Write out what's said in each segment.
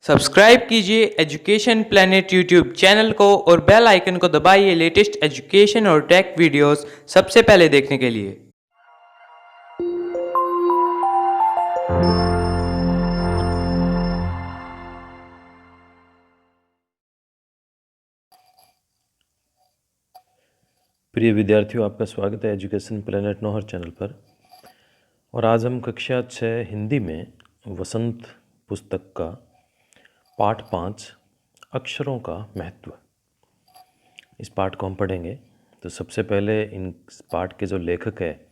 Subscribe कीजिए education planet YouTube channel को और बेल आइकन को दबाइए लेटेस्ट एजुकेशन और टेक वीडियोस सबसे पहले देखने के लिए। प्रिय विद्यार्थियों, आपका स्वागत है एजुकेशन प्लेनेट नौहर चैनल पर। और आज हम कक्षा 6 हिंदी में वसंत पुस्तक का पाठ 5 अक्षरों का महत्व, इस पाठ को हम पढ़ेंगे। तो सबसे पहले इन पाठ के जो लेखक है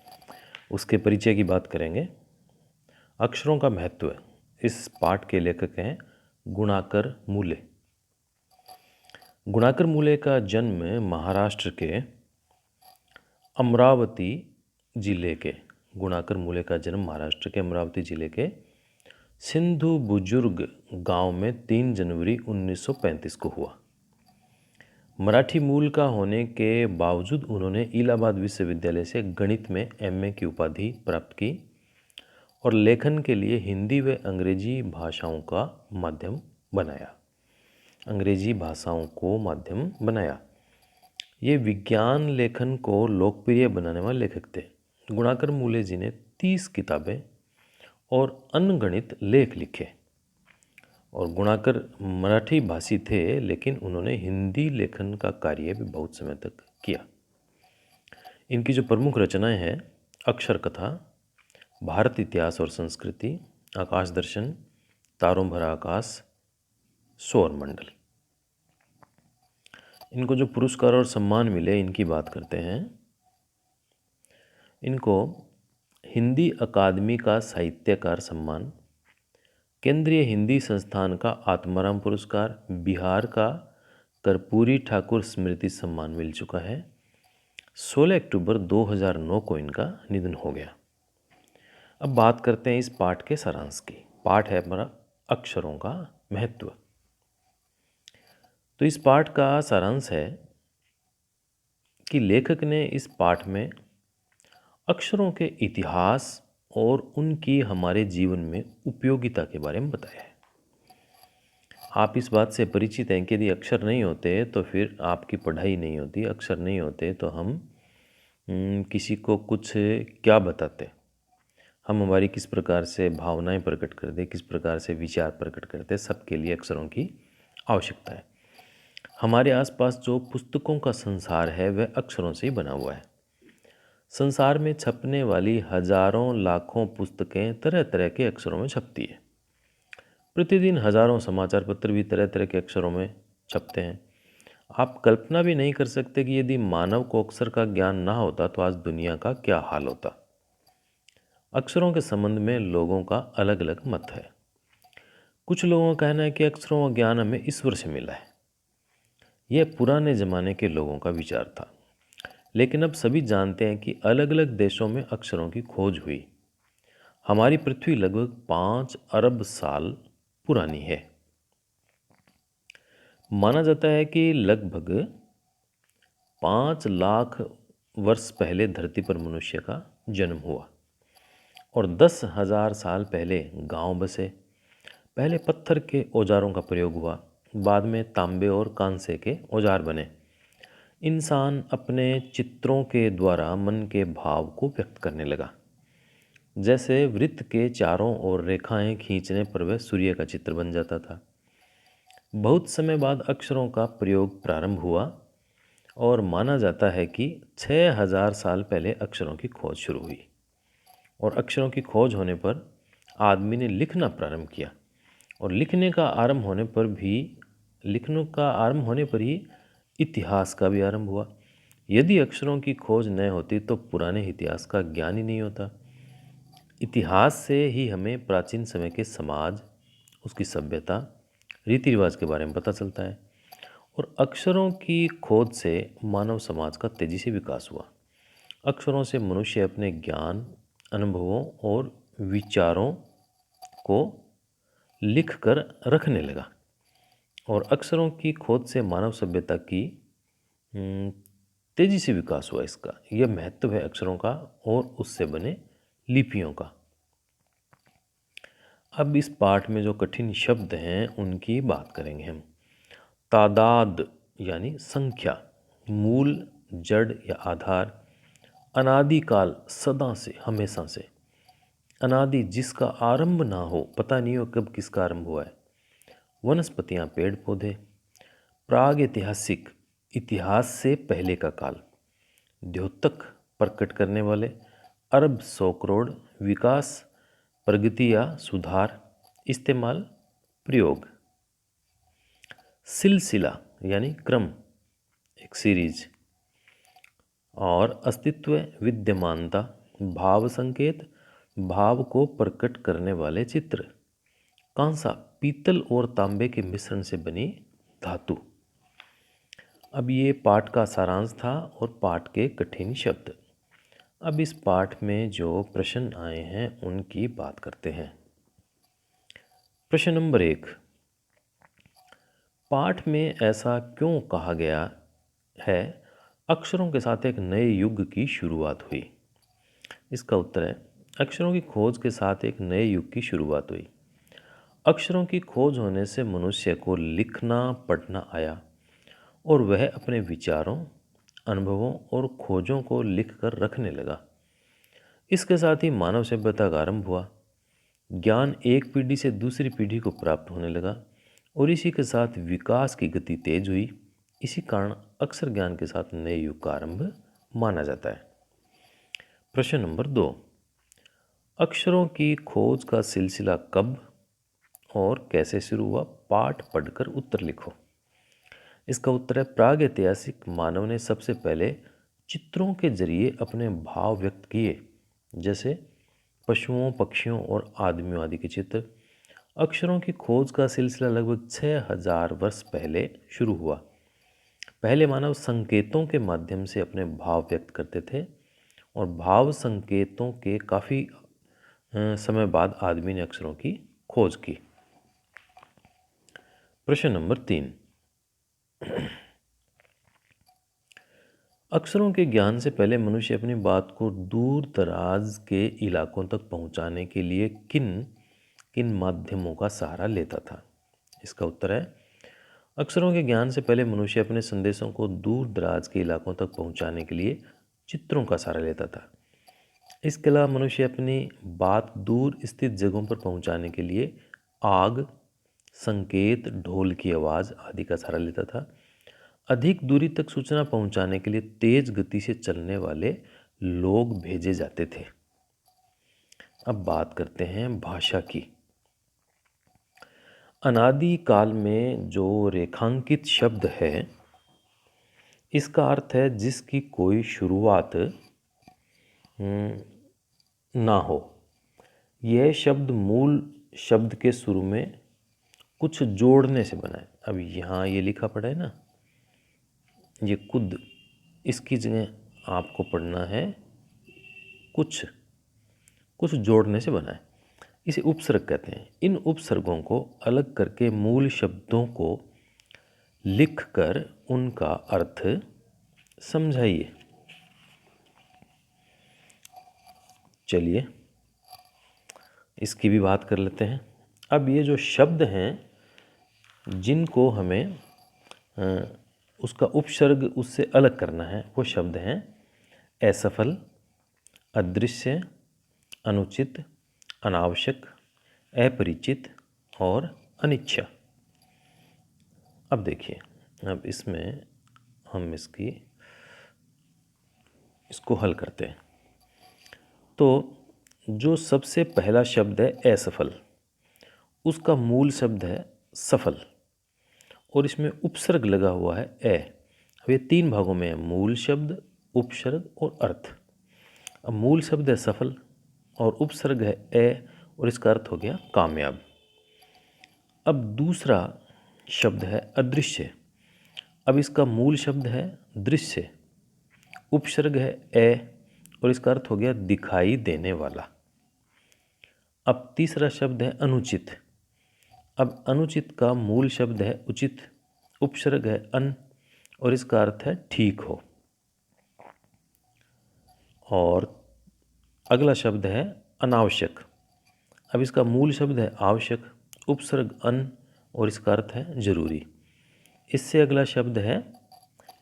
उसके परिचय की बात करेंगे। अक्षरों का महत्व, इस पाठ के लेखक हैं गुणाकर मूले। गुणाकर मूले का जन्म महाराष्ट्र के अमरावती जिले के गुणाकर मूले का जन्म महाराष्ट्र के अमरावती जिले के सिंधु बुजुर्ग गांव में 3 जनवरी 1935 को हुआ। मराठी मूल का होने के बावजूद उन्होंने इलाहाबाद विश्वविद्यालय से गणित में एमए की उपाधि प्राप्त की और लेखन के लिए हिंदी व अंग्रेजी भाषाओं का माध्यम बनाया ये विज्ञान लेखन को लोकप्रिय बनाने वाले लेखक थे। गुणाकर मूले जी ने 30 किताबें और अनगणित लेख लिखे। और गुणाकर मराठी भाषी थे, लेकिन उन्होंने हिंदी लेखन का कार्य भी बहुत समय तक किया। इनकी जो प्रमुख रचनाएं हैं, अक्षर कथा, भारत इतिहास और संस्कृति, आकाश दर्शन, तारों भरा आकाश, सौर मंडल। इनको जो पुरस्कार और सम्मान मिले, इनकी बात करते हैं। इनको हिंदी अकादमी का साहित्यकार सम्मान, केंद्रीय हिंदी संस्थान का आत्माराम पुरस्कार, बिहार का कर्पूरी ठाकुर स्मृति सम्मान मिल चुका है। 16 अक्टूबर 2009 को इनका निधन हो गया। अब बात करते हैं इस पाठ के सारांश की। पाठ है हमारा अक्षरों का महत्व। तो इस पाठ का सारांश है कि लेखक ने इस पाठ में अक्षरों के इतिहास और उनकी हमारे जीवन में उपयोगिता के बारे में बताया है। आप इस बात से परिचित हैं कि यदि अक्षर नहीं होते तो फिर आपकी पढ़ाई नहीं होती। अक्षर नहीं होते तो हम किसी को कुछ क्या बताते, हम हमारी किस प्रकार से भावनाएं प्रकट करते, किस प्रकार से विचार प्रकट करते, सबके लिए अक्षरों की आवश्यकता है। हमारे आसपास जो पुस्तकों का संसार है वह अक्षरों से ही बना हुआ है। संसार में छपने वाली हजारों लाखों पुस्तकें तरह तरह के अक्षरों में छपती है। प्रतिदिन हजारों समाचार पत्र भी तरह तरह के अक्षरों में छपते हैं। आप कल्पना भी नहीं कर सकते कि यदि मानव को अक्षर का ज्ञान ना होता तो आज दुनिया का क्या हाल होता। अक्षरों के संबंध में लोगों का अलग अलग मत है। कुछ लोगों का कहना है कि अक्षरों का ज्ञान हमें ईश्वर से मिला है। यह पुराने ज़माने के लोगों का विचार था, लेकिन अब सभी जानते हैं कि अलग अलग देशों में अक्षरों की खोज हुई। हमारी पृथ्वी लगभग 5 अरब साल पुरानी है। माना जाता है कि लगभग 5 लाख वर्ष पहले धरती पर मनुष्य का जन्म हुआ और 10,000 साल पहले गांव बसे। पहले पत्थर के औजारों का प्रयोग हुआ, बाद में तांबे और कांसे के औजार बने। इंसान अपने चित्रों के द्वारा मन के भाव को व्यक्त करने लगा। जैसे वृत्त के चारों ओर रेखाएं खींचने पर वह सूर्य का चित्र बन जाता था। बहुत समय बाद अक्षरों का प्रयोग प्रारंभ हुआ और माना जाता है कि 6,000 साल पहले अक्षरों की खोज शुरू हुई। और अक्षरों की खोज होने पर आदमी ने लिखना प्रारंभ किया और लिखने का आरंभ होने पर ही इतिहास का भी आरंभ हुआ। यदि अक्षरों की खोज न होती तो पुराने इतिहास का ज्ञान ही नहीं होता। इतिहास से ही हमें प्राचीन समय के समाज, उसकी सभ्यता, रीति रिवाज के बारे में पता चलता है। और अक्षरों की खोज से मानव समाज का तेजी से विकास हुआ। अक्षरों से मनुष्य अपने ज्ञान, अनुभवों और विचारों को लिख कर रखने लगा। और अक्षरों की खोज से मानव सभ्यता की तेजी से विकास हुआ। इसका यह महत्व है अक्षरों का और उससे बने लिपियों का। अब इस पाठ में जो कठिन शब्द हैं उनकी बात करेंगे हम। तादाद यानी संख्या, मूल जड़ या आधार, अनादिकाल सदा से हमेशा से, अनादि जिसका आरंभ ना हो, पता नहीं हो कब किसका आरंभ हुआ है, वनस्पतियाँ पेड़ पौधे, प्राग ऐतिहासिक इतिहास से पहले का काल, द्योतक प्रकट करने वाले, अरब 100 करोड़, विकास प्रगति या सुधार, इस्तेमाल प्रयोग, सिलसिला यानी क्रम एक सीरीज, और अस्तित्व विद्यमानता, भाव संकेत भाव को प्रकट करने वाले चित्र, कांसा पीतल और तांबे के मिश्रण से बनी धातु। अब ये पाठ का सारांश था और पाठ के कठिन शब्द। अब इस पाठ में जो प्रश्न आए हैं उनकी बात करते हैं। प्रश्न नंबर 1, पाठ में ऐसा क्यों कहा गया है अक्षरों के साथ एक नए युग की शुरुआत हुई? इसका उत्तर है अक्षरों की खोज के साथ एक नए युग की शुरुआत हुई। अक्षरों की खोज होने से मनुष्य को लिखना पढ़ना आया और वह अपने विचारों, अनुभवों और खोजों को लिखकर रखने लगा। इसके साथ ही मानव सभ्यता का आरंभ हुआ। ज्ञान एक पीढ़ी से दूसरी पीढ़ी को प्राप्त होने लगा और इसी के साथ विकास की गति तेज हुई। इसी कारण अक्षर ज्ञान के साथ नए युग का आरंभ माना जाता है। प्रश्न नंबर 2, अक्षरों की खोज का सिलसिला कब और कैसे शुरू हुआ? पाठ पढ़कर उत्तर लिखो। इसका उत्तर है प्रागैतिहासिक मानव ने सबसे पहले चित्रों के जरिए अपने भाव व्यक्त किए, जैसे पशुओं, पक्षियों और आदमियों आदि के चित्र। अक्षरों की खोज का सिलसिला लगभग 6000 वर्ष पहले शुरू हुआ। पहले मानव संकेतों के माध्यम से अपने भाव व्यक्त करते थे और भाव संकेतों के काफ़ी समय बाद आदमी ने अक्षरों की खोज की। प्रश्न नंबर 3, अक्षरों के ज्ञान से पहले मनुष्य अपनी बात को दूर दराज के इलाकों तक पहुंचाने के लिए किन किन माध्यमों का सहारा लेता था? इसका उत्तर है अक्षरों के ज्ञान से पहले मनुष्य अपने संदेशों को दूर दराज के इलाकों तक पहुंचाने के लिए चित्रों का सहारा लेता था। इसके अलावा मनुष्य अपनी बात दूर स्थित जगहों पर पहुंचाने के लिए आग, संकेत, ढोल की आवाज़ आदि का सहारा लेता था। अधिक दूरी तक सूचना पहुंचाने के लिए तेज गति से चलने वाले लोग भेजे जाते थे। अब बात करते हैं भाषा की। अनादि काल में जो रेखांकित शब्द है, इसका अर्थ है जिसकी कोई शुरुआत ना हो। यह शब्द मूल शब्द के शुरू में कुछ जोड़ने से बना है। अब यहाँ ये लिखा पड़ा है ना, ये कुद, इसकी जगह आपको पढ़ना है कुछ जोड़ने से बना है। इसे उपसर्ग कहते हैं। इन उपसर्गों को अलग करके मूल शब्दों को लिखकर उनका अर्थ समझाइए। चलिए इसकी भी बात कर लेते हैं। अब ये जो शब्द हैं जिनको हमें उसका उपसर्ग उससे अलग करना है, वो शब्द हैं असफल, अदृश्य, अनुचित, अनावश्यक, अपरिचित और अनिच्छा। अब देखिए, अब इसमें हम इसको हल करते हैं। तो जो सबसे पहला शब्द है असफल, उसका मूल शब्द है सफल और इसमें उपसर्ग लगा हुआ है ए। अब ये 3 भागों में है, मूल शब्द, उपसर्ग और अर्थ। अब मूल शब्द है सफल और उपसर्ग है ए और इसका अर्थ हो गया कामयाब। अब दूसरा शब्द है अदृश्य। अब इसका मूल शब्द है दृश्य, उपसर्ग है ए और इसका अर्थ हो गया दिखाई देने वाला। अब तीसरा शब्द है अनुचित। अब अनुचित का मूल शब्द है उचित, उपसर्ग है अन और इसका अर्थ है ठीक हो। और अगला शब्द है अनावश्यक। अब इसका मूल शब्द है आवश्यक, उपसर्ग अन और इसका अर्थ है जरूरी। इससे अगला शब्द है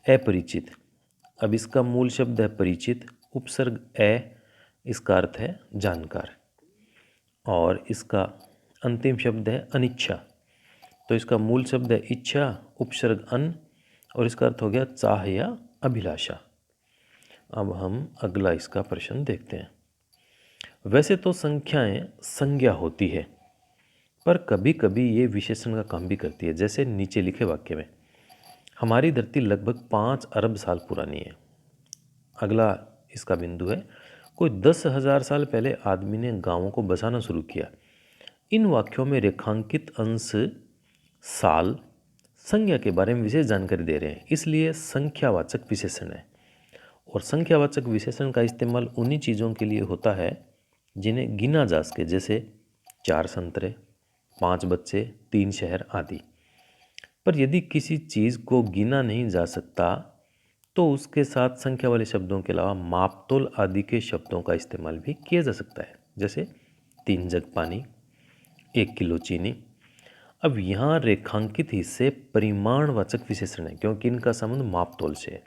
अपरिचित। अब इसका मूल शब्द है परिचित, उपसर्ग इसका अर्थ है जानकार। और इसका अंतिम शब्द है अनिच्छा। तो इसका मूल शब्द है इच्छा, उपसर्ग अन और इसका अर्थ हो गया चाह या अभिलाषा। अब हम अगला इसका प्रश्न देखते हैं। वैसे तो संख्याएं संज्ञा होती है, पर कभी कभी ये विशेषण का काम भी करती है। जैसे नीचे लिखे वाक्य में, हमारी धरती लगभग 5 अरब साल पुरानी है। अगला इसका बिंदु है, कोई 10,000 साल पहले आदमी ने गांवों को बसाना शुरू किया। इन वाक्यों में रेखांकित अंश साल संज्ञा के बारे में विशेष जानकारी दे रहे हैं, इसलिए संख्यावाचक विशेषण है। और संख्यावाचक विशेषण का इस्तेमाल उन्हीं चीज़ों के लिए होता है जिन्हें गिना जा सके, जैसे 4 संतरे, 5 बच्चे, 3 शहर आदि। पर यदि किसी चीज़ को गिना नहीं जा सकता तो उसके साथ संख्या वाले शब्दों के अलावा मापतोल आदि के शब्दों का इस्तेमाल भी किया जा सकता है, जैसे 3 जग पानी, 1 किलो चीनी। अब यहाँ रेखांकित हिस्से परिमाणवाचक विशेषण है क्योंकि इनका संबंध मापतोल से है।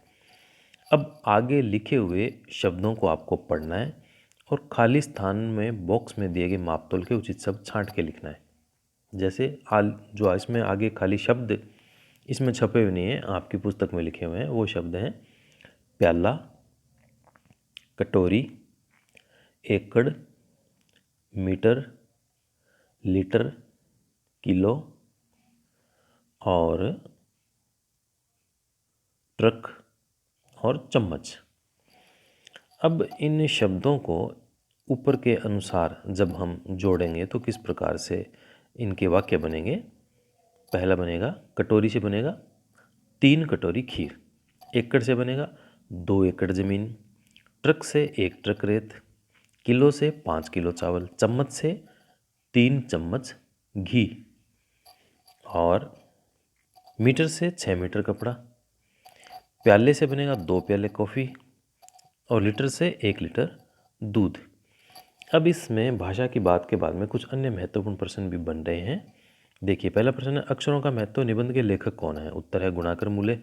अब आगे लिखे हुए शब्दों को आपको पढ़ना है और खाली स्थान में बॉक्स में दिए गए मापतोल के उचित शब्द छांट के लिखना है। जैसे जो इसमें आगे खाली शब्द इसमें छपे हुए नहीं हैं, आपकी पुस्तक में लिखे हुए हैं, वो शब्द हैं प्याला, कटोरी, एकड़, मीटर, लीटर, किलो और ट्रक और चम्मच। अब इन शब्दों को ऊपर के अनुसार जब हम जोड़ेंगे तो किस प्रकार से इनके वाक्य बनेंगे। पहला बनेगा, कटोरी से बनेगा 3 कटोरी खीर, एकड़ से बनेगा 2 एकड़ ज़मीन, ट्रक से 1 ट्रक रेत, किलो से 5 किलो चावल, चम्मच से 3 चम्मच घी और मीटर से 6 मीटर कपड़ा, प्याले से बनेगा 2 प्याले कॉफ़ी और लीटर से 1 लीटर दूध। अब इसमें भाषा की बात के बाद में कुछ अन्य महत्वपूर्ण प्रश्न भी बन रहे हैं। देखिए, पहला प्रश्न है, अक्षरों का महत्व, निबंध के लेखक कौन है? उत्तर है गुणाकर मूले।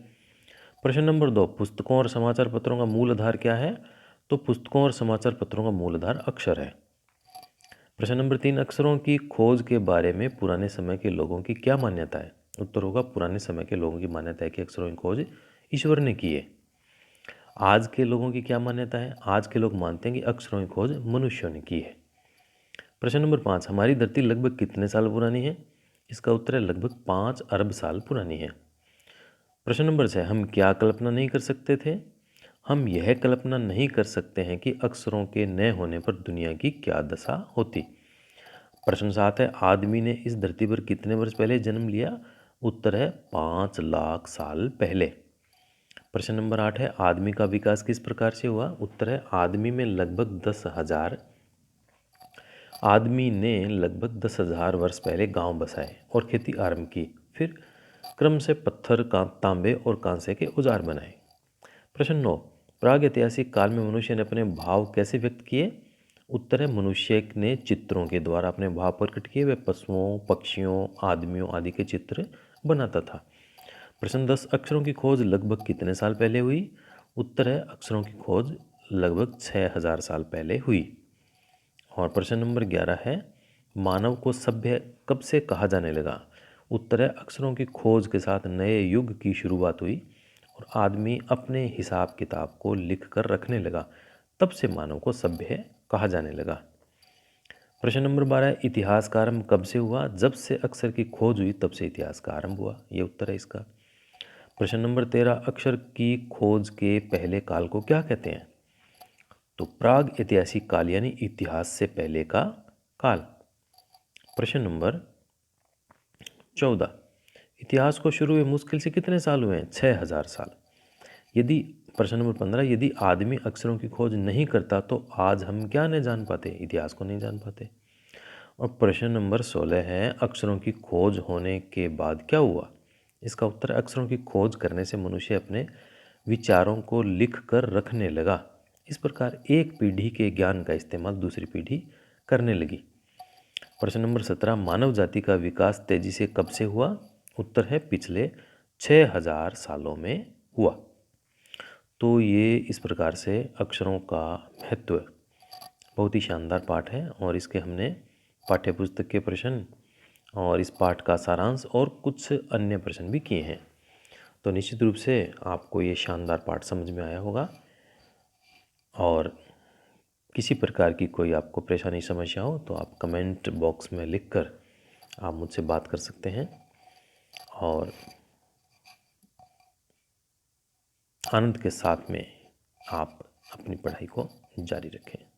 प्रश्न नंबर 2, पुस्तकों और समाचार पत्रों का मूल आधार क्या है? तो पुस्तकों और समाचार पत्रों का मूल आधार अक्षर है। प्रश्न नंबर 3, अक्षरों की खोज के बारे में पुराने समय के लोगों की क्या मान्यता है? उत्तर होगा पुराने समय के लोगों की मान्यता है कि अक्षरों की खोज ईश्वर ने की है। आज के लोगों की क्या मान्यता है? आज के लोग मानते हैं कि अक्षरों की खोज मनुष्यों ने की है। प्रश्न नंबर 5, हमारी धरती लगभग कितने साल पुरानी है? इसका उत्तर है लगभग 5 अरब साल पुरानी है। प्रश्न नंबर 6, हम क्या कल्पना नहीं कर सकते थे? हम यह कल्पना नहीं कर सकते हैं कि अक्षरों के न होने पर दुनिया की क्या दशा होती। प्रश्न 7 है, आदमी ने इस धरती पर कितने वर्ष पहले जन्म लिया? उत्तर है 5 लाख साल पहले। प्रश्न नंबर 8 है, आदमी का विकास किस प्रकार से हुआ? उत्तर है आदमी ने लगभग 10,000 वर्ष पहले गांव बसाए और खेती आरंभ की, फिर क्रम से पत्थर, तांबे और कांसे के औजार बनाए। प्रश्न 9, प्रागैतिहासिक काल में मनुष्य ने अपने भाव कैसे व्यक्त किए? उत्तर है मनुष्य ने चित्रों के द्वारा अपने भाव प्रकट किए। वे पशुओं, पक्षियों, आदमियों आदि के चित्र बनाता था। प्रश्न 10, अक्षरों की खोज लगभग कितने साल पहले हुई? उत्तर है अक्षरों की खोज लगभग 6,000 साल पहले हुई। और प्रश्न नंबर 11 है, मानव को सभ्य कब से कहा जाने लगा? उत्तर है अक्षरों की खोज के साथ नए युग की शुरुआत हुई और आदमी अपने हिसाब किताब को लिख कर रखने लगा, तब से मानव को सभ्य कहा जाने लगा। प्रश्न नंबर 12, इतिहास का आरंभ कब से हुआ? जब से अक्षर की खोज हुई तब से इतिहास का आरंभ हुआ। ये उत्तर है इसका। प्रश्न नंबर 13, अक्षर की खोज के पहले काल को क्या कहते हैं? तो प्राग ऐतिहासिक काल यानी इतिहास से पहले का काल। प्रश्न नंबर 14, इतिहास को शुरू हुए मुश्किल से कितने साल हुए हैं? 6,000 साल। प्रश्न नंबर 15, यदि आदमी अक्षरों की खोज नहीं करता तो आज हम क्या नहीं जान पाते? इतिहास को नहीं जान पाते। और प्रश्न नंबर 16 है, अक्षरों की खोज होने के बाद क्या हुआ? इसका उत्तर, अक्षरों की खोज करने से मनुष्य अपने विचारों को लिख कर रखने लगा। इस प्रकार एक पीढ़ी के ज्ञान का इस्तेमाल दूसरी पीढ़ी करने लगी। प्रश्न नंबर 17, मानव जाति का विकास तेजी से कब से हुआ? उत्तर है पिछले 6000 सालों में हुआ। तो ये इस प्रकार से अक्षरों का महत्व बहुत ही शानदार पाठ है और इसके हमने पाठ्य पुस्तक के प्रश्न और इस पाठ का सारांश और कुछ अन्य प्रश्न भी किए हैं। तो निश्चित रूप से आपको ये शानदार पाठ समझ में आया होगा और किसी प्रकार की कोई आपको परेशानी समस्या हो तो आप कमेंट बॉक्स में लिखकर आप मुझसे बात कर सकते हैं और आनंद के साथ में आप अपनी पढ़ाई को जारी रखें।